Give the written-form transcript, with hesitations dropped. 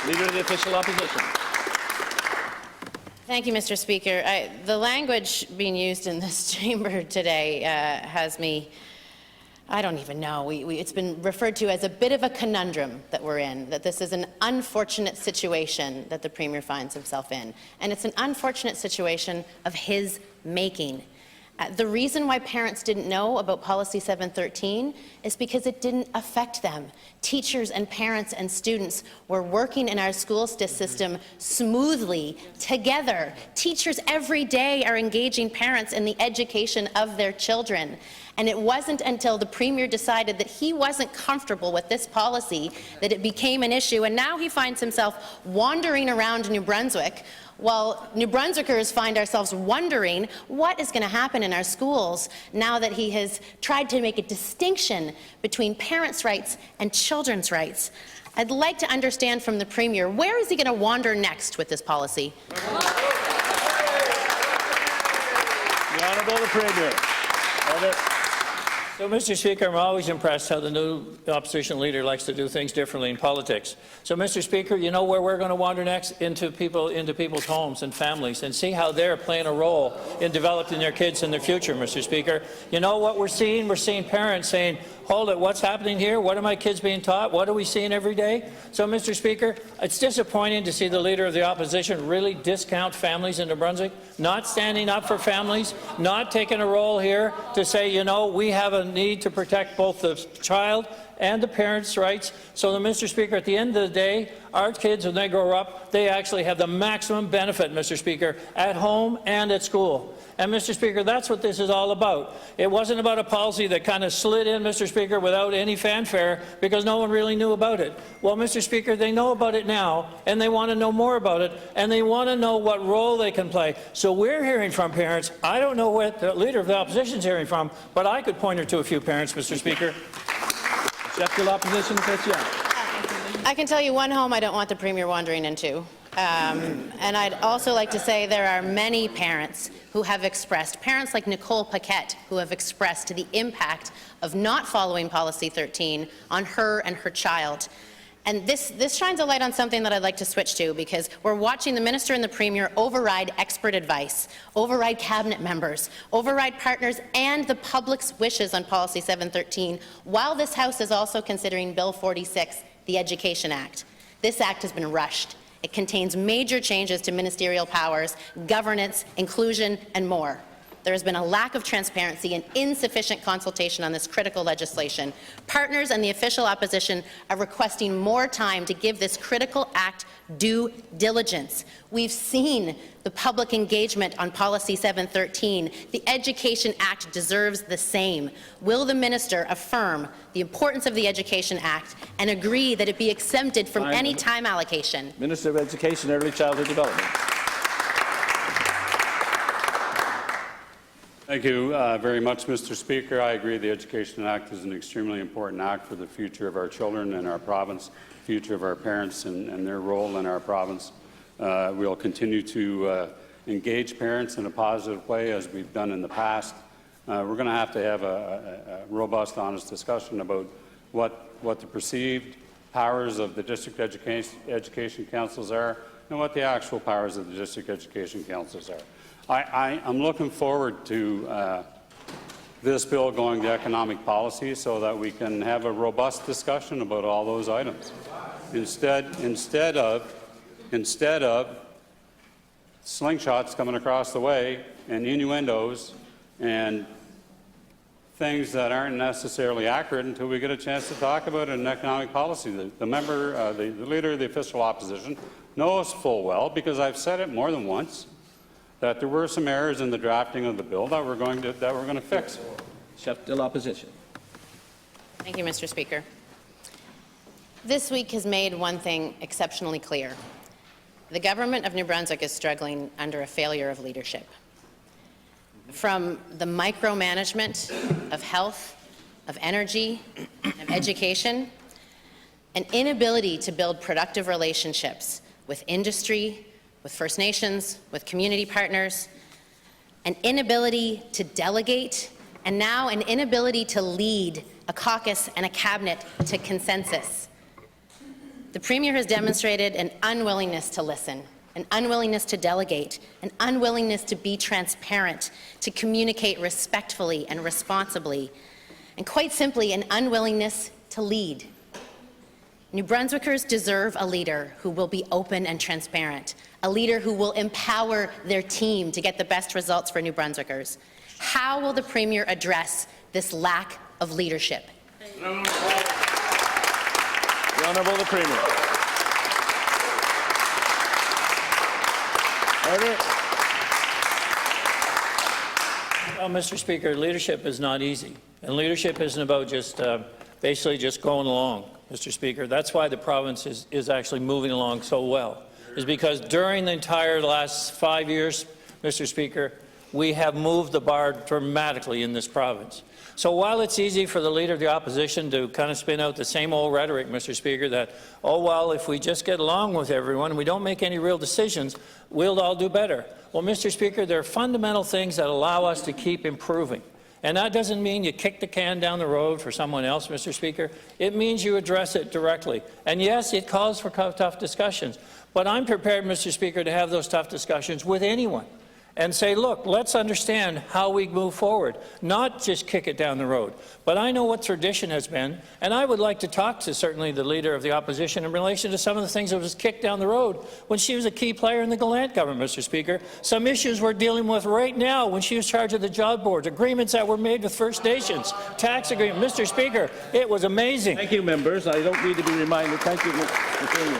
Leader of the Official Opposition. Thank you, Mr. Speaker. The language being used in this chamber today has me, I don't even know. It's been referred to as a bit of a conundrum that we're in, that this is an unfortunate situation that the Premier finds himself in. And it's an unfortunate situation of his making. The reason why parents didn't know about Policy 713 is because it didn't affect them. Teachers and parents and students were working in our school system smoothly together. Teachers every day are engaging parents in the education of their children. And it wasn't until the Premier decided that he wasn't comfortable with this policy that it became an issue, and now he finds himself wandering around New Brunswick while New Brunswickers find ourselves wondering what is going to happen in our schools now that he has tried to make a distinction between parents' rights and children's rights. I'd like to understand from the Premier, where is he going to wander next with this policy? The Honourable the Premier. So, Mr. Speaker, I'm always impressed how the new opposition leader likes to do things differently in politics. So, Mr. Speaker, you know where we're going to wander next? Into people's homes and families, and see how they're playing a role in developing their kids and their future, Mr. Speaker. You know what we're seeing? We're seeing parents saying, hold it, what's happening here? What are my kids being taught? What are we seeing every day? So, Mr. Speaker, it's disappointing to see the Leader of the Opposition really discount families in New Brunswick, not standing up for families, not taking a role here to say, you know, we have a need to protect both the child and the parents' rights. So, Mr. Speaker, at the end of the day, our kids, when they grow up, they actually have the maximum benefit, Mr. Speaker, at home and at school. And, Mr. Speaker, that's what this is all about. It wasn't about a policy that kind of slid in, Mr. Speaker, without any fanfare because no one really knew about it. Well, Mr. Speaker, they know about it now, and they want to know more about it, and they want to know what role they can play. So we're hearing from parents. I don't know what the Leader of the Opposition is hearing from, but I could point her to a few parents, Mr. Speaker. Official Opposition, I can tell you one home I don't want the Premier wandering into. And I'd also like to say there are many parents who have expressed, parents like Nicole Paquette, who have expressed the impact of not following Policy 13 on her and her child. And this shines a light on something that I'd like to switch to, because we're watching the Minister and the Premier override expert advice, override cabinet members, override partners and the public's wishes on Policy 713, while this House is also considering Bill 46, the Education Act. This act has been rushed. It contains major changes to ministerial powers, governance, inclusion, and more. There has been a lack of transparency and insufficient consultation on this critical legislation. Partners and the official opposition are requesting more time to give this critical act due diligence. We've seen the public engagement on Policy 713. The Education Act deserves the same. Will the minister affirm the importance of the Education Act and agree that it be exempted from any time allocation? Minister of Education and Early Childhood Development. Thank you very much, Mr. Speaker. I agree the Education Act is an extremely important act for the future of our children and our province, future of our parents and their role in our province. We'll continue to engage parents in a positive way as we've done in the past. We're going to have a robust, honest discussion about what the perceived powers of the district education councils are and what the actual powers of the district education councils are. I'm looking forward to this bill going to economic policy so that we can have a robust discussion about all those items. Instead of slingshots coming across the way and innuendos and things that aren't necessarily accurate until we get a chance to talk about it in economic policy. The Leader of the Official Opposition knows full well, because I've said it more than once, that there were some errors in the drafting of the bill that we're going to fix. Chef de l'Opposition. Thank you, Mr. Speaker. This week has made one thing exceptionally clear. The government of New Brunswick is struggling under a failure of leadership. From the micromanagement of health, of energy, of education, an inability to build productive relationships with industry, with First Nations, with community partners, an inability to delegate, and now an inability to lead a caucus and a cabinet to consensus. The Premier has demonstrated an unwillingness to listen, an unwillingness to delegate, an unwillingness to be transparent, to communicate respectfully and responsibly, and quite simply an unwillingness to lead. New Brunswickers deserve a leader who will be open and transparent, a leader who will empower their team to get the best results for New Brunswickers. How will the Premier address this lack of leadership? The Honourable the Premier. Order. Well, Mr. Speaker, leadership is not easy, and leadership isn't about just basically just going along, Mr. Speaker. That's why the province is actually moving along so well, is because during the entire last 5 years, Mr. Speaker, we have moved the bar dramatically in this province. So while it's easy for the Leader of the Opposition to kind of spin out the same old rhetoric, Mr. Speaker, that, oh, well, if we just get along with everyone and we don't make any real decisions, we'll all do better. Well, Mr. Speaker, there are fundamental things that allow us to keep improving. And that doesn't mean you kick the can down the road for someone else, Mr. Speaker. It means you address it directly. And yes, it calls for tough discussions. But I'm prepared, Mr. Speaker, to have those tough discussions with anyone and say, look, let's understand how we move forward, not just kick it down the road. But I know what tradition has been, and I would like to talk to certainly the Leader of the Opposition in relation to some of the things that was kicked down the road when she was a key player in the Gallant government, Mr. Speaker. Some issues we're dealing with right now when she was in charge of the job boards, agreements that were made with First Nations, tax agreement. Mr. Speaker, it was amazing. Thank you, members. I don't need to be reminded. Thank you, Mr. Premier.